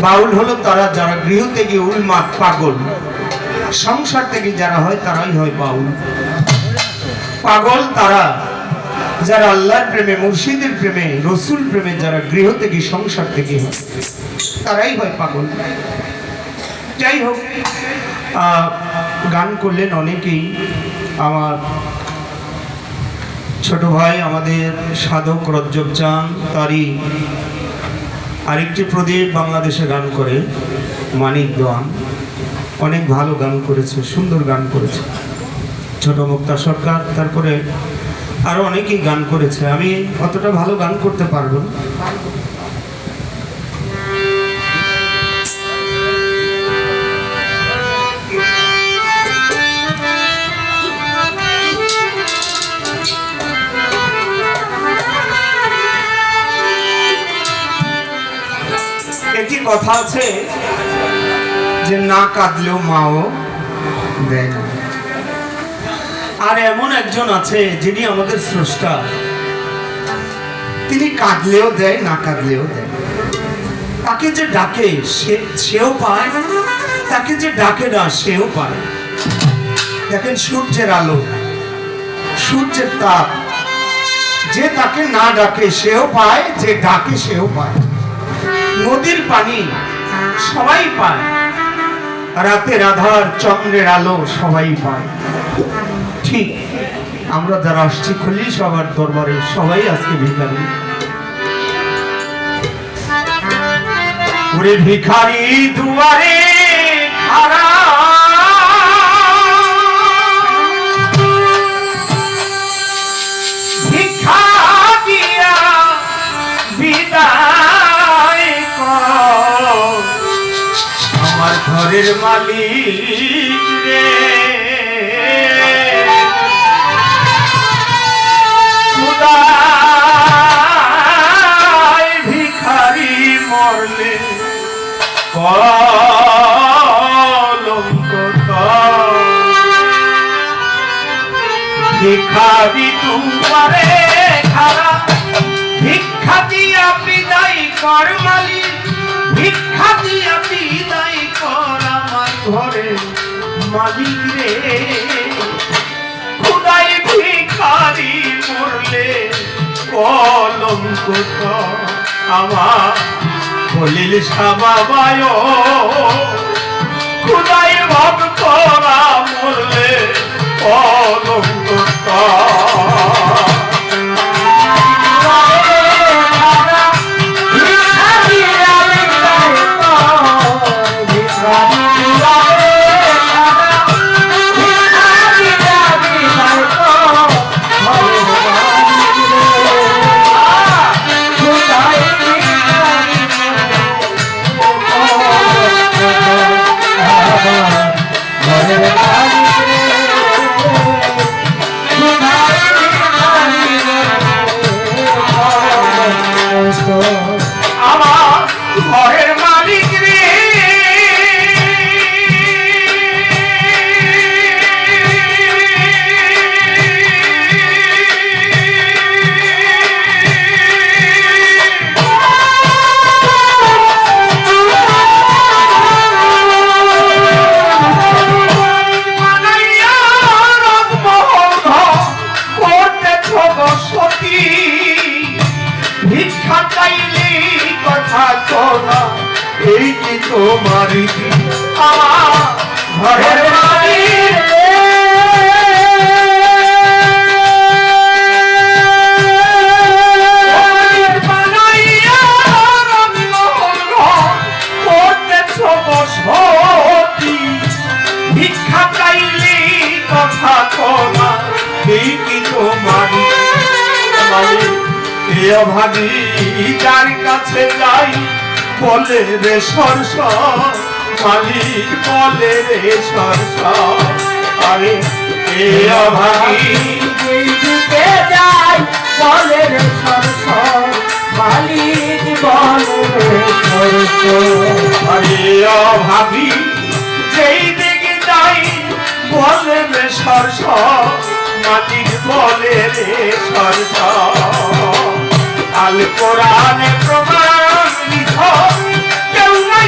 বাউল হলো তারা যারা গৃহ থেকে উন্মাদ পাগল, সংসার থেকে যারা হয় তারাই হয় বাউল। পাগল তারা যারা আল্লাহর প্রেমে, মুর্শিদের প্রেমে, রসুল প্রেমে যারা গৃহ থেকে সংসার থেকে হয় তারাই হয় পাগল। যাই হোক, গান করলেন অনেকেই। আমার ছোট ভাই আমাদের সাধক রজ্জব চান, তারই আরেকটি প্রদীপ বাংলাদেশে গান করে মানিক দেওয়ান, অনেক ভালো গান করেছে, সুন্দর গান করেছে। ছোট মুক্তা সরকার, তারপরে আরো অনেকেই গান করেছে। আমি অতটা ভালো গান করতে পারবো না। একটি কথা আছে যে না কাঁদলেও মাও দেয় না। আর এমন একজন আছে যিনি আমাদের স্রষ্টা, তিনি কাঁদলেও দেয়, না কাঁদলেও দেয়। তাকে যে ডাকে সেও পায়, তাকে যে ডাকে না সেও পায়। দেখেন সূর্যের আলো, সূর্যের তাপ, যে তাকে না ডাকে সেও পায়, যে ডাকে সেও পায়। নদীর পানি সবাই পায়, রাতের আধার, চন্দ্রের আলো সবাই পায়। ঠিক আমরা যারা আসছি খুলি সবার দরবারে, সবাই আজকে ভিখারি। ওরে ভিখারি দুয়ারে খাড়া, ভিক্ষা দিয়া বিদায় কর আমার ঘরের মালিক রে। ভিখারি মরলে কলঙ্ক, ভিখারি দুয়ারে খাড়া, ভিক্ষা দিয়া বিদায় কর মালিক, ভিক্ষা দিয়া বিদায় কর আমার ঘরে মালিক রে। খুদাই ভিখারি মরলে কলঙ্ক আমার বলিল সাবাবায়, খুদাই ভক্তরা মরলে কলঙ্ক। আমার ঘরের মালিক রে, ভিক্ষা চাইলে কথা কনা, এই কি তোমার আমার ঘরের মালিক বানাইয়া করতেছ বসতি। ভিক্ষা চাইলে কথা কনা, এই কি তোমার মালিক। এ অভাগী যার কাছে যাই বলে রে সরস মালিক, বলে রে সরস। আরে এ অভাগী দিকে যাই বলে রে সরস মালিক, বলে রে সরস। আরে অভাগী যেই দিকে যাই বলে রে সরস মালিক, বলে রে সরস। আল কোরআনে প্রমাণ কেউ নাই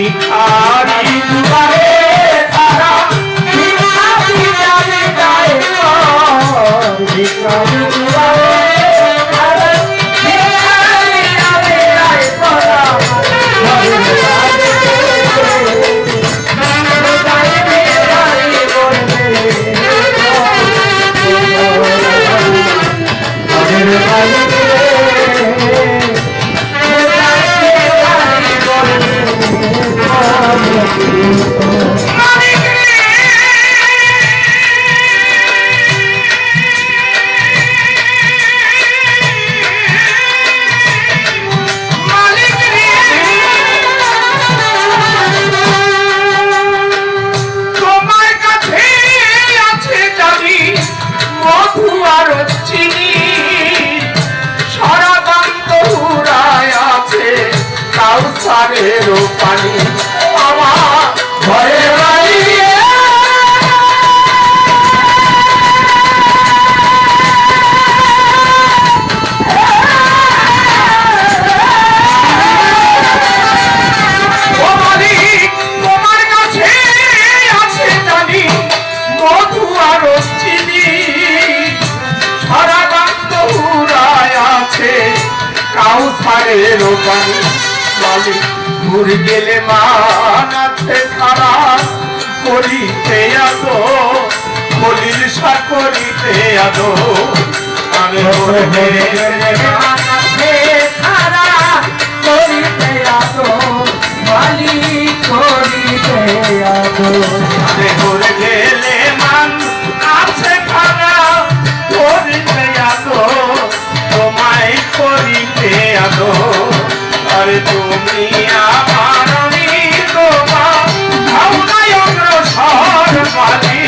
ভিখারি দুয়ারে খাড়া ভিখারি যাবে যায় ভিখারি দুয়ারে খাড়া ভিখারি যাবে যায় পানি আমার ঘরে বাড়িয়ে তোমার কাছে আছে জানি মধু আর চিনি সারা বাক্য হুরায় আছে কাউসারের পানি মালিক ঘুর গেলে মানাতে খারাপ করিতে আদো বলির সা করিতে আদো আমি মানাতে খারাপ করিতে আদো মালিক করিতে আদো আমি ঘুর গেলে মান আছে খারাপ করিতে আদো তোমায় করিতে আদো আরে তুমি আমার তোমার ভাবনায় অগ্রসর পালি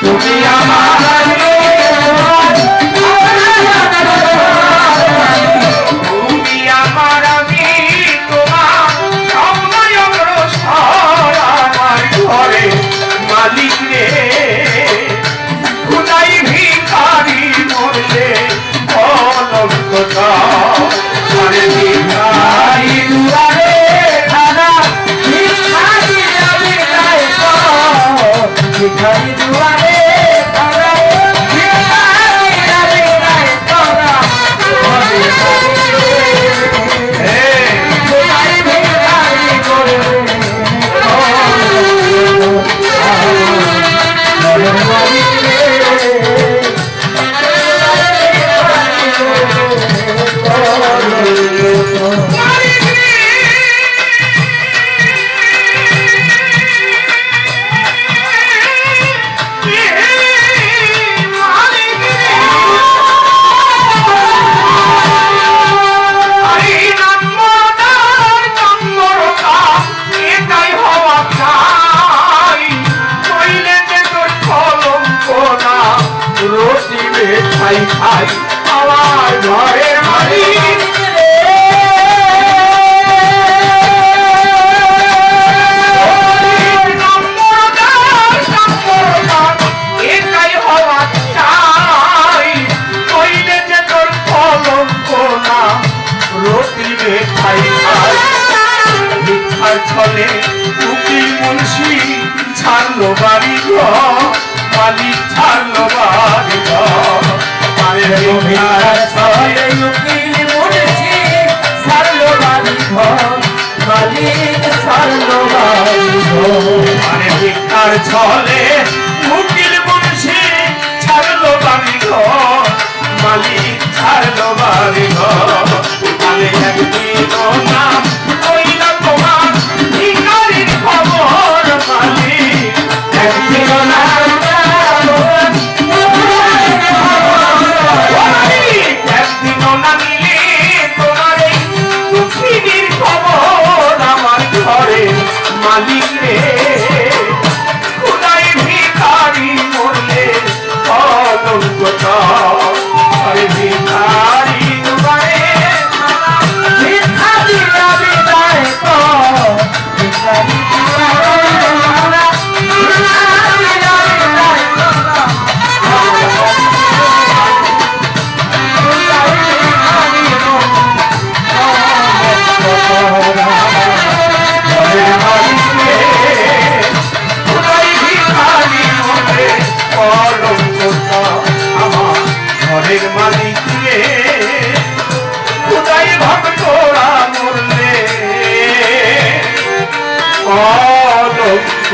তুমি আমার তুমি আমার আমি তোমার ভাবনায় অগ্রসর আমার ঘরে মালিক রে খুদাই ভিখারি মরলে অলঙ্কতা আরে ভিখারি দুয়ারে খাড়া ভিখারি যাবে যায় ভিখারি দুয়ারে খাড়া ভিখারি যাবে যায় ভিখারি খাই খাই আমার ঘরের মালিক এটাই হওয়া চাই কইলে যে তোর কলঙ্ক না রতি খাই খাই মিথ্যার ছলে উকিল মুন্সি ছাড়লো বাড়ি ঘর মালিক ছাড়লো বাড়ি ঘর মিথ্যার ছলে উকিল মুন্সি ছাড়লো বাড়ি ঘর মালিক ছাড়লো বাড়ি ঘর আরে মিথ্যার ছলে উকিল মুন্সি ছাড়লো বাড়ি ঘর মালিক ছাড়লো বাড়ি ঘর আরে একদিন নাম কইলা তোমার ভিখারির খবর মালিক একদিন নাম একদিন না নিলে তোমার এই পৃথিবীর খবর আমার ঘরে মালিক রে খুদাই ভিখারি মরলে অলঙ্কতা আরে ভিখারি দুয়ারে ভিখারি যাবে যায় ভিখারি দুয়ারে মালিক রে খুদাই ভক্তরা মরলে কলঙ্ক